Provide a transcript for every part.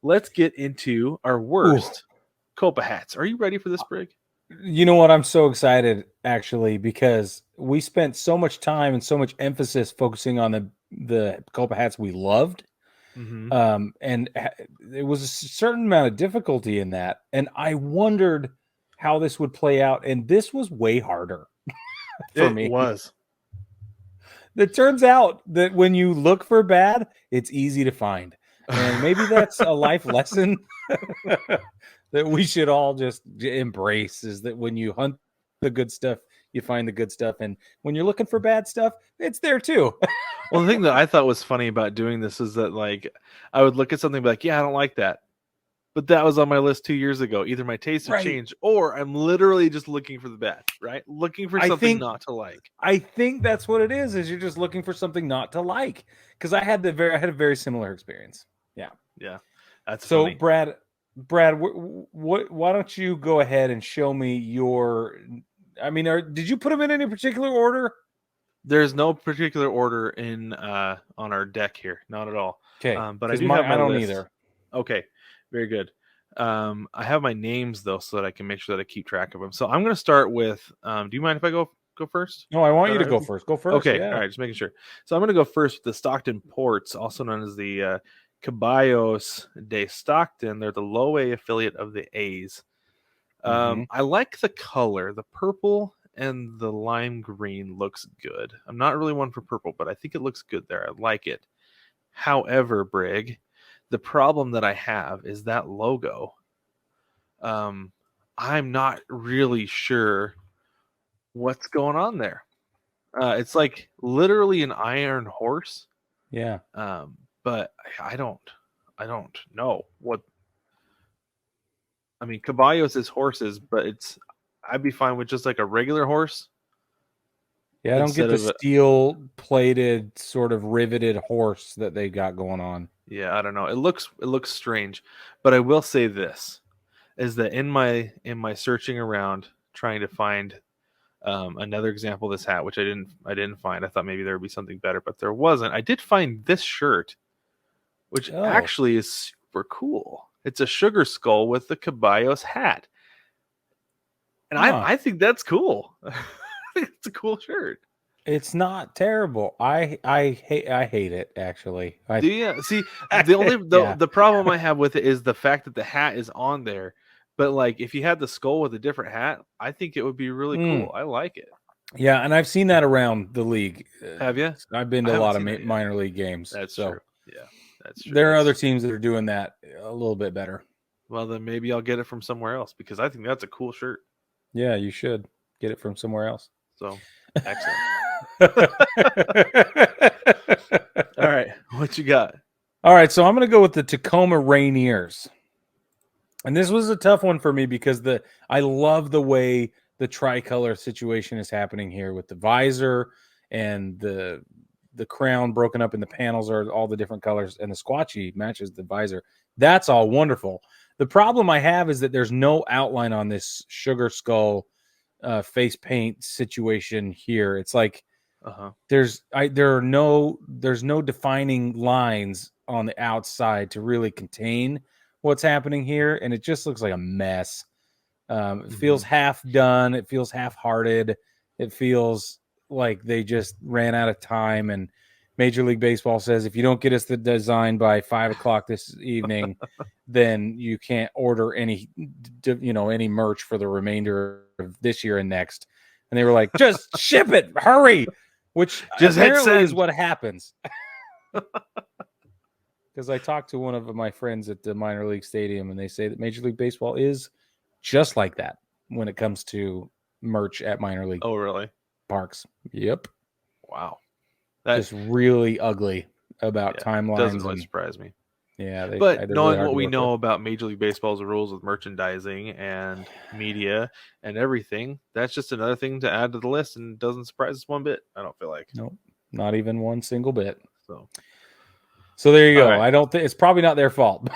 let's get into our worst Copa hats. Are you ready for this, Brig? You know what? I'm so excited, actually, because we spent so much time and so much emphasis focusing on the Copa hats we loved. Mm-hmm. And there was a certain amount of difficulty in that. And I wondered how this would play out. And this was way harder for It me. was. It turns out that when you look for bad, it's easy to find. And maybe that's a life lesson that we should all just embrace, is that when you hunt the good stuff, you find the good stuff. And when you're looking for bad stuff, it's there too. Well, the thing that I thought was funny about doing this is that, like, I would look at something and be like, yeah, I don't like that. But that was on my list 2 years ago. Either my tastes have changed or I'm literally just looking for the bad, right? Looking for something not to like. I think that's what it is you're just looking for something not to like. Because I had a very similar experience. Yeah. Yeah. That's so funny. Brad, why don't you go ahead and show me your, I mean, did you put them in any particular order? There's no particular order in on our deck here, not at all. Okay, but I do have my I don't list. either. Okay, very good. I have my names though, so that I can make sure that I keep track of them. So I'm going to start with. Do you mind if I go first? No, I want you to go first. Go first. Okay, yeah. all right, just making sure. So I'm going to go first with the Stockton Ports, also known as the Caballos de Stockton. They're the low A affiliate of the A's. I like the color, the purple and the lime green looks good. I'm not really one for purple, but I think it looks good there. I like it. However, Brig, the problem that I have is that logo. I'm not really sure what's going on there. It's like literally an iron horse. Yeah. But I don't know what. I mean, caballos is horses, but I'd be fine with just like a regular horse. Yeah, I don't get the steel-plated, sort of riveted horse that they got going on. Yeah, I don't know. It looks strange, but I will say this: is that in my searching around trying to find another example of this hat, which I didn't find. I thought maybe there would be something better, but there wasn't. I did find this shirt, which actually is super cool. It's a sugar skull with the Caballos hat. And I think that's cool. I think it's a cool shirt. It's not terrible. I hate it, actually. Do you see the problem I have with it is the fact that the hat is on there. But like if you had the skull with a different hat, I think it would be really cool. I like it. Yeah, and I've seen that around the league. Have you? I've been to a lot of minor league games. That's true. Yeah, that's true. There are other teams that are doing that a little bit better. Well, then maybe I'll get it from somewhere else because I think that's a cool shirt. Yeah, you should get it from somewhere else. So, excellent. All right, what you got? All right, so I'm going to go with the Tacoma Rainiers. And this was a tough one for me because I love the way the tricolor situation is happening here with the visor and the crown broken up in the panels are all the different colors, and the squatchy matches the visor. That's all wonderful. The problem I have is that there's no outline on this sugar skull face paint situation here. It's like there's no defining lines on the outside to really contain what's happening here, and it just looks like a mess. It feels half done. It feels half-hearted. It feels like they just ran out of time, and Major League Baseball says if you don't get us the design by 5:00 this evening, then you can't order any merch for the remainder of this year and next. And they were like, just ship it, hurry, which just apparently is what happens. Because I talked to one of my friends at the minor league stadium, and they say that Major League Baseball is just like that when it comes to merch at minor league. Oh, really? Parks. Yep. Wow. That's really ugly about timelines. Doesn't really surprise me. Yeah. But knowing what we know about Major League Baseball's rules with merchandising and media and everything, that's just another thing to add to the list, and doesn't surprise us one bit, I don't feel like. Nope. Not even one single bit. So there you go. Right. I don't think it's probably not their fault.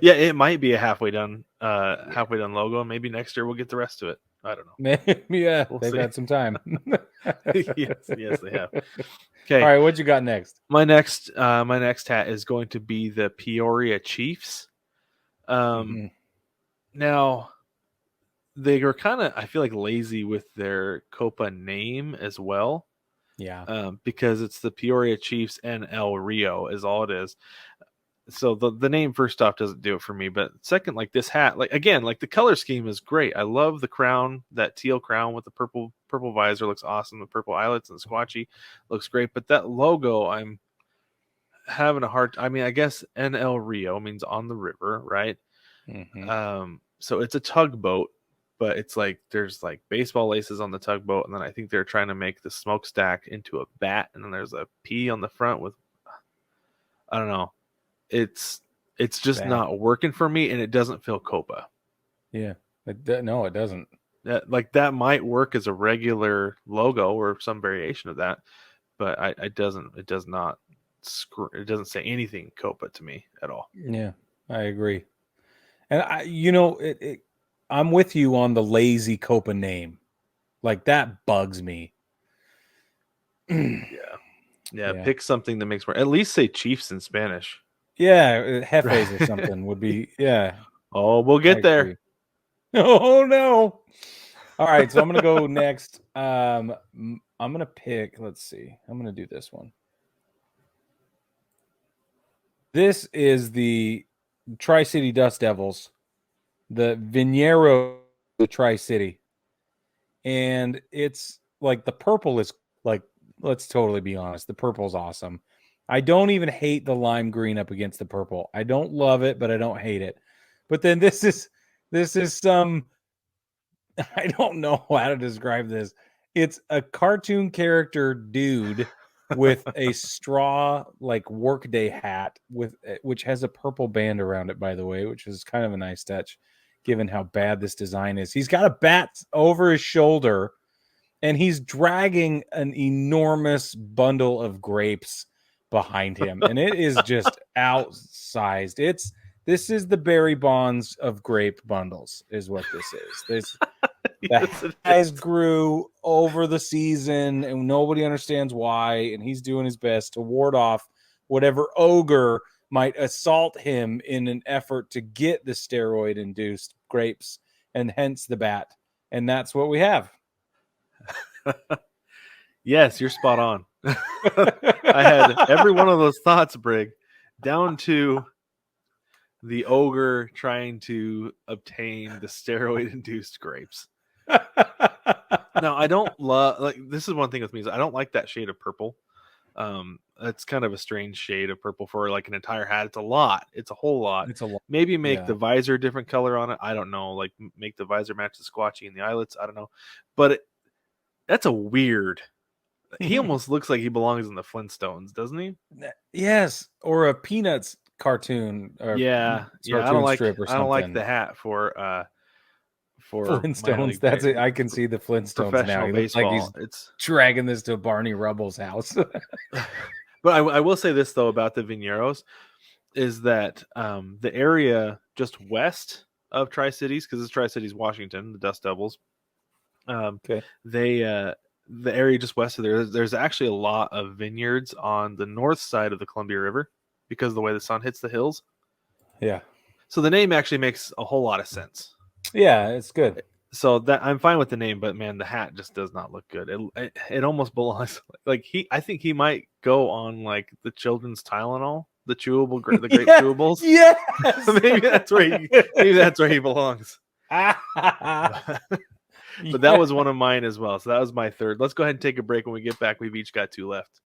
Yeah, it might be a halfway done logo. Maybe next year we'll get the rest of it. I don't know. Maybe, yeah, We'll they've see. had some time. Yes, they have. All Okay, right, what you got next? my next hat is going to be the Peoria Chiefs. Mhm. Now they were kind of, I feel like, lazy with their Copa name as well, Yeah. because it's the Peoria Chiefs and El Rio is all it is. So the name first off doesn't do it for me, but second, like this hat, like again, like the color scheme is great. I love the crown, that teal crown with the purple visor looks awesome. The purple eyelets and the squatchy looks great, but that logo, I'm having a hard. I mean, I guess NL Rio means on the river, right? Mhm. So it's a tugboat, but it's like there's like baseball laces on the tugboat, and then I think they're trying to make the smokestack into a bat, and then there's a P on the front with, I don't know. It's just Bad. not working for me, and it doesn't feel Copa. Yeah. No, it doesn't. That might work as a regular logo or some variation of that, but it doesn't. It does not. It doesn't say anything Copa to me at all. Yeah, I agree. And I'm with you on the lazy Copa name. Like that bugs me. Yeah. Yeah. Pick something that makes more. At least say Chiefs in Spanish. Yeah, Jefes or something would be, yeah, Oh, we'll I get there. agree. Oh no. All right, so I'm gonna go next. I'm gonna pick, let's see. I'm gonna do this one. This is the Tri-City Dust Devils, the Viñero, the Tri-City. And it's like the purple is like, let's totally be honest, the purple's awesome. I don't even hate the lime green up against the purple. I don't love it, but I don't hate it. But then this is some I don't know how to describe this. It's a cartoon character dude with a straw like workday hat with which has a purple band around it, by the way, which is kind of a nice touch given how bad this design is. He's got a bat over his shoulder and he's dragging an enormous bundle of grapes behind him, and it is just outsized. This is the Barry Bonds of grape bundles, is what this is. The Yes, it guys is. grew over the season, and nobody understands why, and he's doing his best to ward off whatever ogre might assault him in an effort to get the steroid-induced grapes, and hence the bat. And that's what we have. Yes, you're spot on. I had every one of those thoughts, Brig, down to the ogre trying to obtain the steroid-induced grapes. Now, I don't love, like, this is one thing with me is I don't like that shade of purple. It's kind of a strange shade of purple for like an entire hat. It's a lot. It's a whole lot. It's a lot. Maybe make Yeah. the visor a different color on it. I don't know. Like make the visor match the squatchy and the eyelets. I don't know. But that's a weird. He almost looks like he belongs in the Flintstones, doesn't he? Yes, or a Peanuts cartoon or Yeah. cartoon strip or I don't like something. the hat for minor Flintstones. league That's it. I can see the Flintstones now. professional He looks like he's baseball. It's dragging this to Barney Rubble's house. But I will say this though about the Viñeros is that the area just west of Tri-Cities, because it's Tri-Cities, Washington, the Dust Devils. Okay. They the area just west of there's actually a lot of vineyards on the north side of the Columbia River because of the way the sun hits the hills. Yeah. So the name actually makes a whole lot of sense. Yeah, it's good. So that I'm fine with the name, but man, the hat just does not look good. It almost belongs like I think he might go on like the children's Tylenol, the chewable, the grape chewables. Yes. maybe that's where he belongs. But that was one of mine as well. So that was my third. Let's go ahead and take a break. When we get back, we've each got 2 left.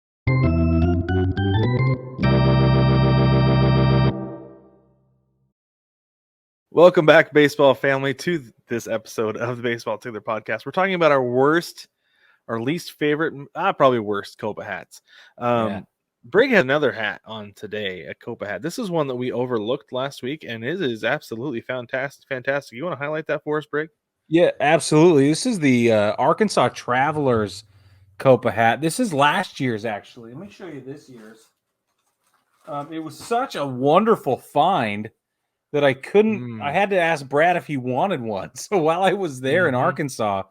Welcome back, baseball family, to this episode of the Baseball Together podcast. We're talking about our least favorite, probably worst Copa hats. Brig has another hat on today, a Copa hat. This is one that we overlooked last week, and it is absolutely fantastic. You want to highlight that for us, Brig? Yeah, absolutely. This is the Arkansas Travelers Copa hat. This is last year's, actually. Let me show you this year's. It was such a wonderful find. that I couldn't. I had to ask Brad if he wanted one. So while I was there in Arkansas,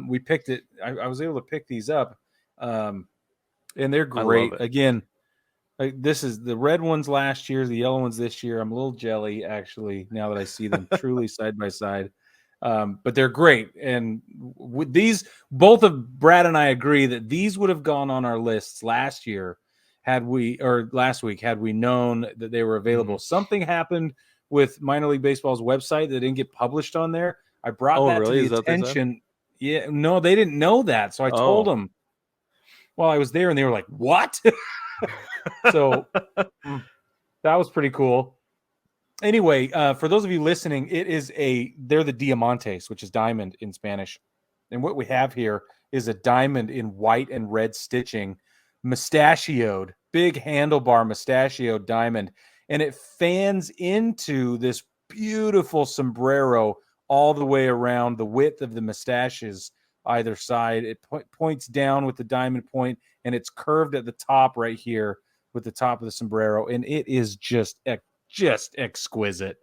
we picked it. I was able to pick these up, and they're great. Again, this is the red ones last year, the yellow ones this year. I'm a little jelly actually now that I see them truly side by side. But they're great, and with these, both of Brad and I agree that these would have gone on our lists last year last week had we known that they were available. Something happened with minor league baseball's website that didn't get published on there. I brought that to the attention. Yeah, no, they didn't know that, so I told them while I was there, and they were like, "What?" So that was pretty cool. Anyway, for those of you listening, they're the diamantes, which is diamond in Spanish. And what we have here is a diamond in white and red stitching, mustachioed, big handlebar mustachioed diamond. And it fans into this beautiful sombrero all the way around the width of the mustaches either side. It points down with the diamond point, and it's curved at the top right here with the top of the sombrero. And it is just exquisite.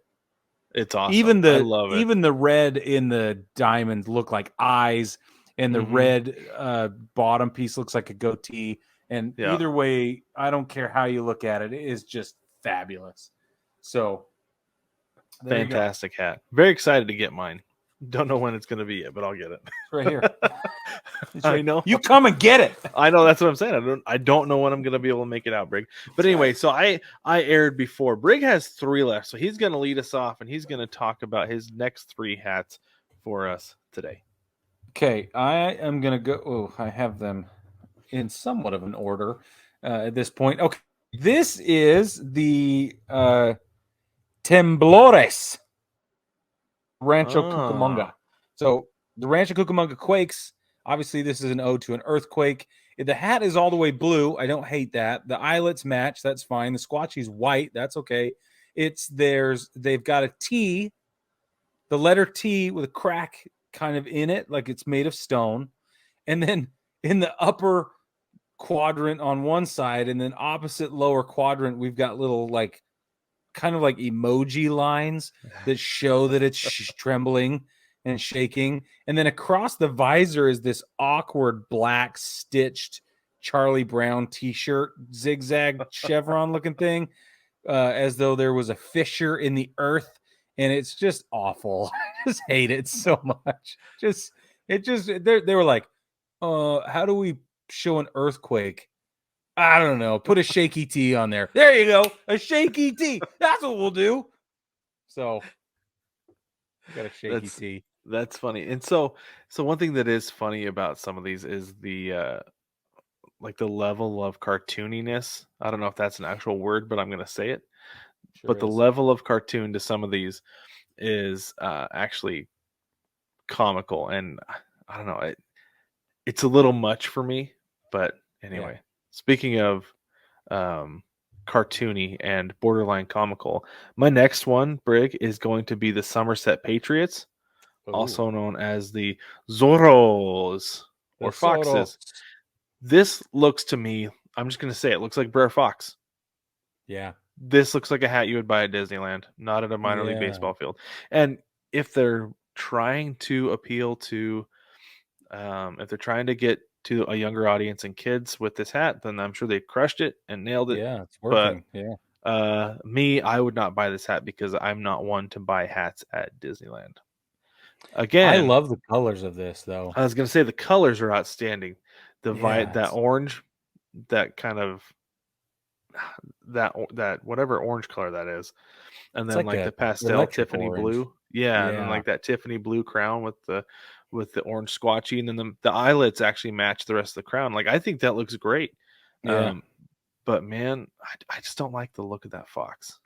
It's awesome. I love it. Even the red in the diamond look like eyes, and the red bottom piece looks like a goatee. And either way, I don't care how you look at it, it is just fabulous. So fantastic hat. Very excited to get mine. Don't know when it's going to be yet, but I'll get it. It's right here. I know. You come and get it. I know, that's what I'm saying. I don't know when I'm going to be able to make it out, Brig. But anyway, so I aired before. Brig has 3 left, so he's going to lead us off, and he's going to talk about his next 3 hats for us today. Okay, I am going to go. Oh, I have them in somewhat of an order at this point. Okay, this is the Temblores Rancho Cucamonga. So the Rancho Cucamonga Quakes, obviously this is an ode to an earthquake. The hat is all the way blue. I don't hate that. The eyelets match. That's fine. The squatchy's white. That's okay. They've got a T, the letter T with a crack kind of in it, like it's made of stone. And then in the upper quadrant on one side, and then opposite lower quadrant, we've got little kind of like emoji lines that show that it's trembling and shaking. And then across the visor is this awkward black stitched Charlie Brown t-shirt, zigzag chevron looking thing, as though there was a fissure in the earth. And it's just awful. I just hate it so much. They were like, how do we show an earthquake? I don't know. Put a shaky T on there. There you go. A shaky T. That's what we'll do. So I got a shaky T. That's funny. And so one thing that is funny about some of these is the the level of cartooniness. I don't know if that's an actual word, but I'm going to say it. Sure but the level of cartoon to some of these is actually comical, and I don't know. It's a little much for me, but anyway. Yeah. Speaking of cartoony and borderline comical, my next one, Brig, is going to be the Somerset Patriots, also known as the Zorros or Foxes. This looks to me, I'm just going to say it looks like Brer Fox. Yeah. This looks like a hat you would buy at Disneyland, not at a minor league baseball field. And if they're trying to appeal to, if they're trying to get to a younger audience and kids with this hat, then I'm sure they crushed it and nailed it. Yeah, it's working. But I would not buy this hat because I'm not one to buy hats at Disneyland. Again, I love the colors of this, though. I was going to say the colors are outstanding. That orange, that kind of that whatever orange color that is, and then like the pastel Tiffany orange. Blue, and then like that Tiffany blue crown with the orange squatchy, and then the eyelets actually match the rest of the crown. Like, I think that looks great. But man, I just don't like the look of that fox.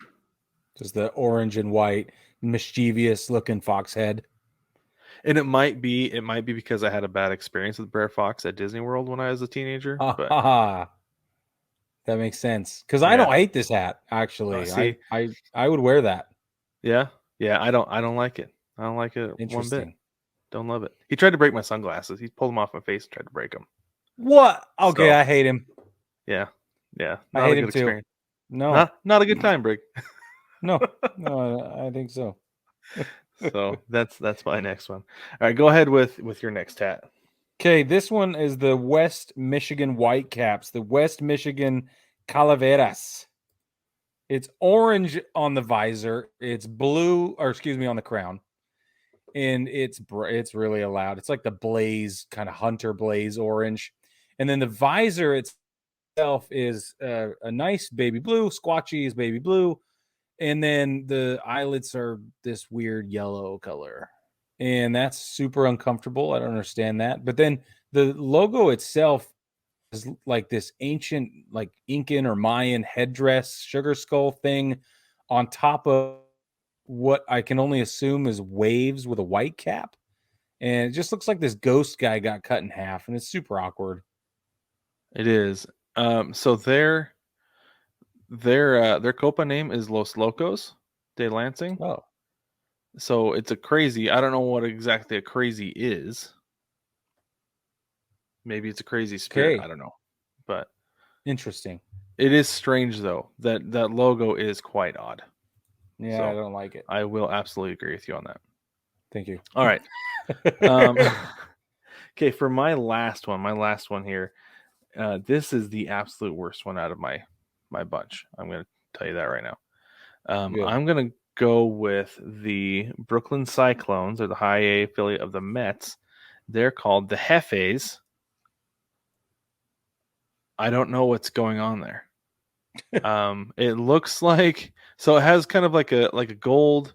Just the orange and white, mischievous looking fox head. And it might be because I had a bad experience with Brer Fox at Disney World when I was a teenager. That makes sense. Because I don't hate this hat, actually. I would wear that. Yeah. I don't like it. I don't like it one bit. Don't love it. He tried to break my sunglasses. He pulled them off my face and tried to break them. What? Okay, I hate him. Yeah. I hate him too. No, not a good time, Brig. No, I think so. So that's my next one. All right, go ahead with your next hat. Okay, this one is the West Michigan Whitecaps, the West Michigan Calaveras. It's orange on the visor. It's blue, or excuse me, on the crown, and it's really loud. It's like the blaze kind of hunter blaze orange, and then the visor itself is a nice baby blue. Squatchy is baby blue, and then the eyelets are this weird yellow color, and that's super uncomfortable. I don't understand that. But then the logo itself is like this ancient, like Incan or Mayan headdress, sugar skull thing on top of what I can only assume is waves with a white cap. And it just looks like this ghost guy got cut in half, and it's super awkward. It is. So their Copa name is Los Locos de Lansing. Oh, So it's a crazy. I don't know what exactly a crazy is. Maybe it's a crazy spirit. okay. I don't know, but Interesting. it is strange though. That logo is quite odd. Yeah, So I don't like it. I will absolutely agree with you on that. Thank you. All right. Okay, for my last one here. This is the absolute worst one out of my bunch. I'm going to tell you that right now. I'm going to go with the Brooklyn Cyclones, or the high A affiliate of the Mets. They're called the Jefes. I don't know what's going on there. It looks like, so it has kind of like a gold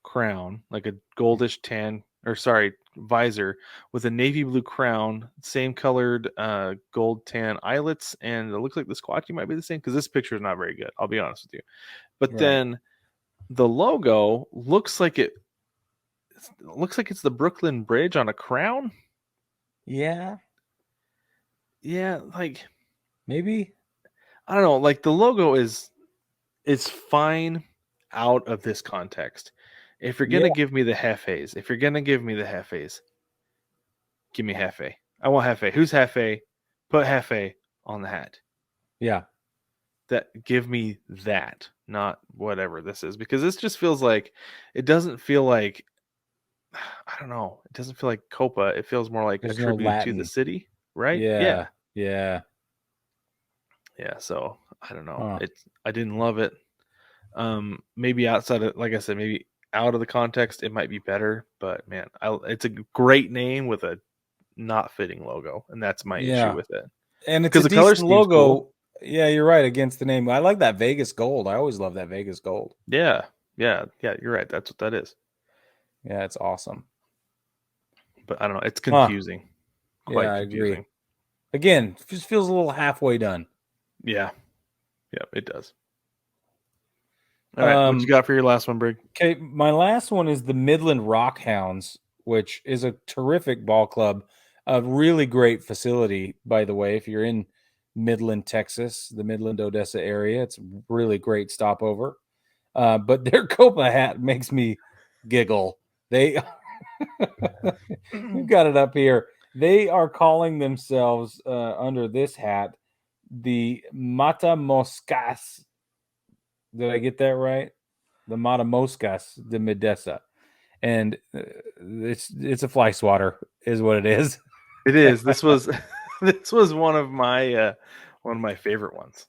crown, like a goldish tan, or sorry, visor with a navy blue crown, same colored gold tan eyelets, and it looks like the squatchy might be the same because this picture is not very good. I'll be honest with you. But then the logo looks like it's the Brooklyn Bridge on a crown. Yeah, Like maybe. I don't know. Like the logo is fine out of this context. If you're gonna give me the Jefes, give me Jefe. I want Jefe. Who's Jefe? Put Jefe on the hat. Yeah. Give me that, not whatever this is, because this just feels like, it doesn't feel like, I don't know. It doesn't feel like Copa. It feels more like There's a no tribute to the Latin. city, right? Yeah. Yeah. So I don't know. Huh. I didn't love it. Maybe outside of, like I said, maybe out of the context, it might be better. But man, it's a great name with a not fitting logo, and that's my issue with it. And it's a Because the color decent scheme's logo. cool. Yeah, you're right, against the name. I like that Vegas gold. I always love that Vegas gold. Yeah. You're right. That's what that is. Yeah, it's awesome. But I don't know. It's confusing. Quite I confusing. agree. Again, just feels a little halfway done. Yeah, it does. All right, what you got for your last one, Brig? Okay, my last one is the Midland Rock Hounds, which is a terrific ball club, a really great facility, by the way. If you're in Midland, Texas, the Midland, Odessa area, it's a really great stopover. But their Copa hat makes me giggle. They, you've got it up here. They are calling themselves under this hat the Matamoscas. Did I get that right? The Matamoscas de Medesa, and it's a fly swatter, is what it is. It is. This was one of my favorite ones.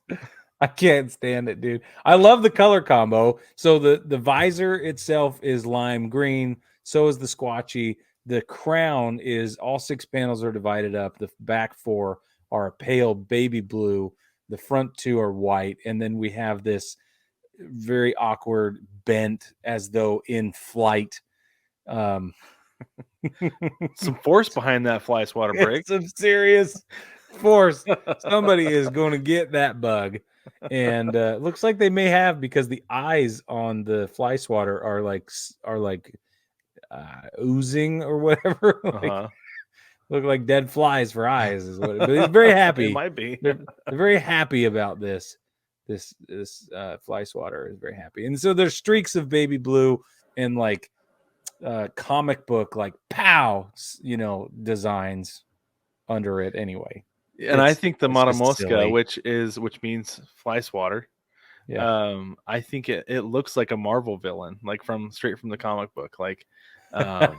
I can't stand it, dude. I love the color combo. So the visor itself is lime green. So is the squatchy. The crown is, all 6 panels are divided up. The back 4 are a pale baby blue. The front 2 are white, and then we have this very awkward bent as though in flight. Some force behind that fly swatter, Brig. Some serious force. Somebody is going to get that bug. And looks like they may have, because the eyes on the fly swatter are like oozing or whatever. Look like dead flies for eyes is what. But he's very happy. It might be. They're very happy about this. This fly swatter is very happy, and so there's streaks of baby blue and like comic book like pow, designs under it anyway. And I think the Matamosca, which means fly swatter, I think it looks like a Marvel villain, like straight from the comic book. Like, I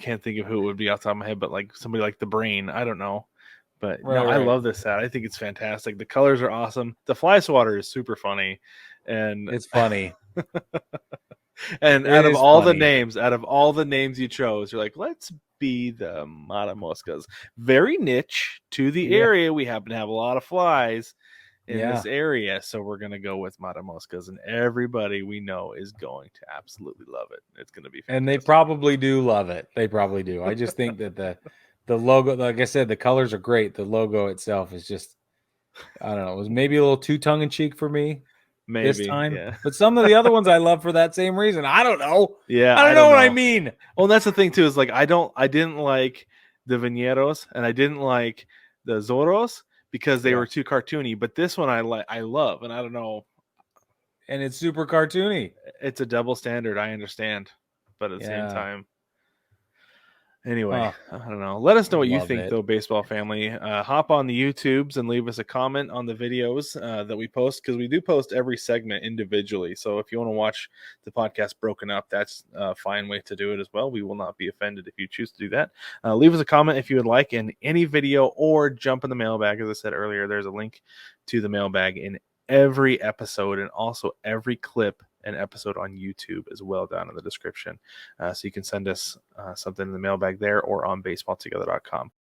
can't think of who it would be off the top of my head, but like somebody like the Brain. I don't know. But no, I love this set. I think it's fantastic. The colors are awesome. The fly swatter is super funny. And it's funny. And out of all the names you chose, you're like, let's be the Matamoscas. Very niche to the area. We happen to have a lot of flies in this area, so we're going to go with Matamoscas, and everybody we know is going to absolutely love it. It's going to be fantastic. And they probably do love it. They probably do. I just think that the logo, like I said, the colors are great. The logo itself is just, I don't know, it was maybe a little too tongue-in-cheek for me this time. Yeah. But some of the other ones I love for that same reason. I don't know. Yeah, I don't know what I mean. Well, that's the thing too, is like I didn't like the Viñeros and I didn't like the Zorros because they were too cartoony. But this one I love, and I don't know. And it's super cartoony. It's a double standard, I understand, but at the same time. Anyway, I don't know. Let us know what you think, though, baseball family. Hop on the YouTubes and leave us a comment on the videos that we post, because we do post every segment individually. So if you want to watch the podcast broken up, that's a fine way to do it as well. We will not be offended if you choose to do that. Leave us a comment if you would like in any video, or jump in the mailbag. As I said earlier, there's a link to the mailbag in every episode, and also every clip and episode on YouTube as well down in the description. So you can send us something in the mailbag there or on baseballtogether.com.